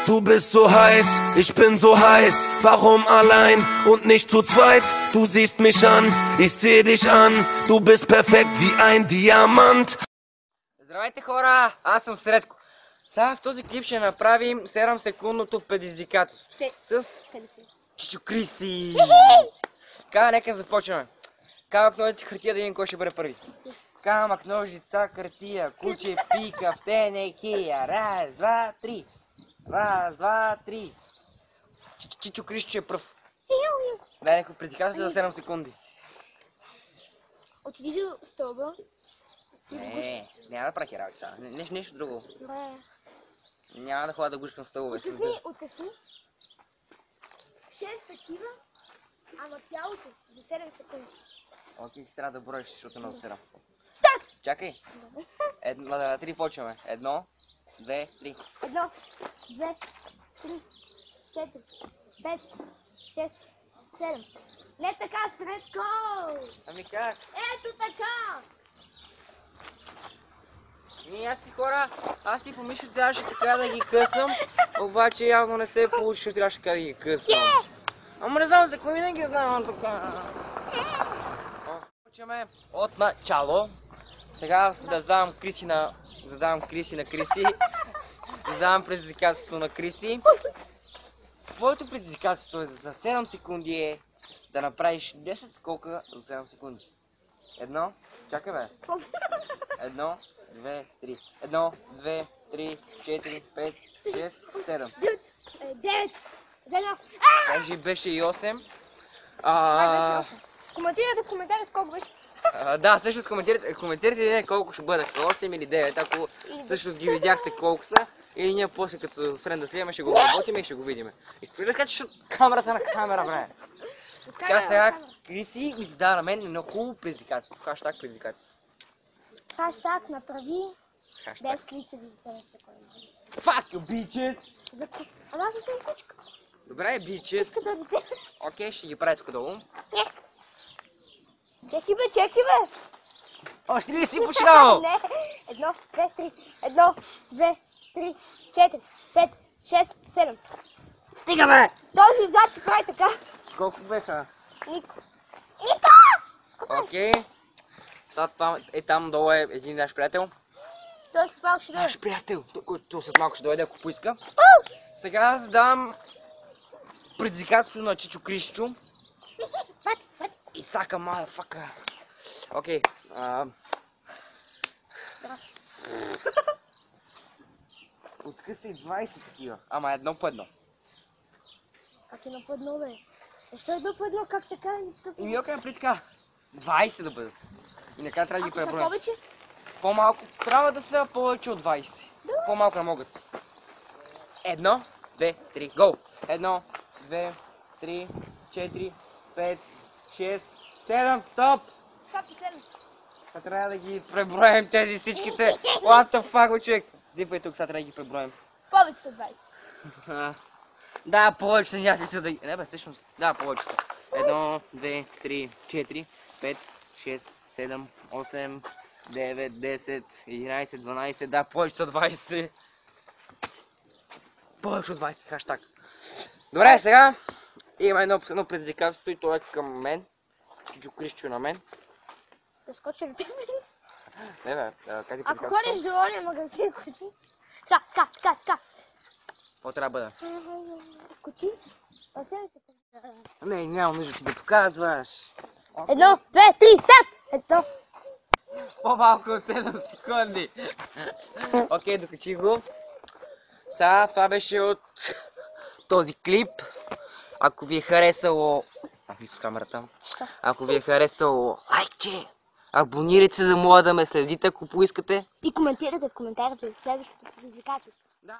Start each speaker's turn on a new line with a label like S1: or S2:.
S1: Du bist so heiß, ich bin so heiß. Warum allein und nicht zu zweit? Du siehst mich an, ich seh dich an. Du bist perfekt wie ein Diamant.
S2: Здравейте хора, аз съм Средко. Сега в този клип ще направим 7-секундното предизвикателство с Чичо Криси. Така, нека започваме. Камък, ножица, хартия, да видим кой ще бъде първи. Камък, ножица, хартия, куче, пика, втене, хия. Раз, два, три. Раз, два, три. Чичо Крисчо е пръв. Дай някой предизвикателство за 7 секунди.
S3: Отиди до стълба.
S2: Не, няма да прави работа сега. Нещо друго.
S3: Добре.
S2: Няма да ходя да гушкам стълбове.
S3: Откъсни. 6 такива, ама тялото за 7 секунди.
S2: Окей, трябва да броиш, защото много сера.
S3: Старт!
S2: Чакай. Три почваме. 1, 2, 3.
S3: 1, 2, 3, 4, 5, 6, 7. Не така, Средко!
S2: Ами как?
S3: Ето така!
S2: Аз си помислих, трябваше така да ги късам, обаче явно не се получи, защото трябваше така да ги късам. Ама не знам за кой винаги знам така. Почваме от начало. Сега да задавам Криси на Криси. Задавам предизвикателството на Криси. Твоето предизвикателство е за 7 секунди е да направиш 10 скока за 7 секунди. Едно, чакай бе. 1, 2, 3. 1, 2, 3, 4, 5, 6, 7.
S3: 9, 1.
S2: Даже беше и 8.
S3: Беше 8. Коментирайте в коментарите колко беше.
S2: Да, всъщност коментирайте колко ще бъде, 8 или 9, ако всъщност ги видяхте колко са. Или ние после като спрем да сливаме ще го работим и ще го видим. Изприли да че камерата на камера, бре. Така сега Криси ми задава на мен едно хубаво предизвикателство. Хаштаг предизвикателство.
S3: Хаштаг направи 10 клипа за 7 секунди.
S2: Fuck you, bitches!
S3: Ама аз съм кучка.
S2: Добре, bitches. Окей, ще ги прави тук долу.
S3: Чеки бе!
S2: Още ли си починал?
S3: Не! 1, 2, 3. 1, 2, 3, 4, 5, 6, 7.
S2: Стига бе!
S3: Този отзад ти прави така.
S2: Колко беха?
S3: Нико!
S2: Окей. Сега там долу е един наш приятел.
S3: Той след малко ще дойде.
S2: Наш приятел, който след малко ще дойде, ако поиска. Сега задавам предизвикателство на Чичо Крисчо. Ицака, motherfucker. Окей. Откъсай 20 такива. Ама едно по едно.
S3: Как едно по едно, бе? Защо едно по едно? Как така?
S2: Еми, окей, напред така. 20 да бъдат. И накрая трябва да ги преброим.
S3: Ако са повече?
S2: По-малко. Трябва да са повече от 20. По-малко не могат. 1, 2, 3, go! 1, 2, 3, 4, 5, 6, 7, стоп!
S3: Стоп и 7.
S2: Сега трябва да ги преброим тези всичките. What the fuck, бе, човек? Зипай тук, сега трябва да ги преброим.
S3: Повече са 20.
S2: Да, повече са, няма смисъл да ги... Не бе, всъщност, да, повече са. 1, 2, 3, 4, 5, 6, 7, 8, 9, 10, 11, 12, да, повече са 20. Повече от 20, хаштаг. Добре, сега има едно предизвикателство и то е към мен. Чичо Крисчо на мен.
S3: Да скочи на теб.
S2: Не бе, как ти
S3: Ако
S2: предизвикателство?
S3: ходиш до ония магазин, кучи. Така.
S2: Какво трябва да бъде?
S3: Кучи. 8 секунди.
S2: Не, няма нужда ти да показваш.
S3: 1, 2, 3, старт! Ето.
S2: По-малко от 7 секунди. Окей, докачи го. Сега това беше от този клип. Ако ви е харесало... Близо камерата. Ако ви е харесало лайкче, абонирайте се, за да ме следите, ако поискате.
S3: И коментирате в коментарите за следващото предизвикателство.
S2: Да.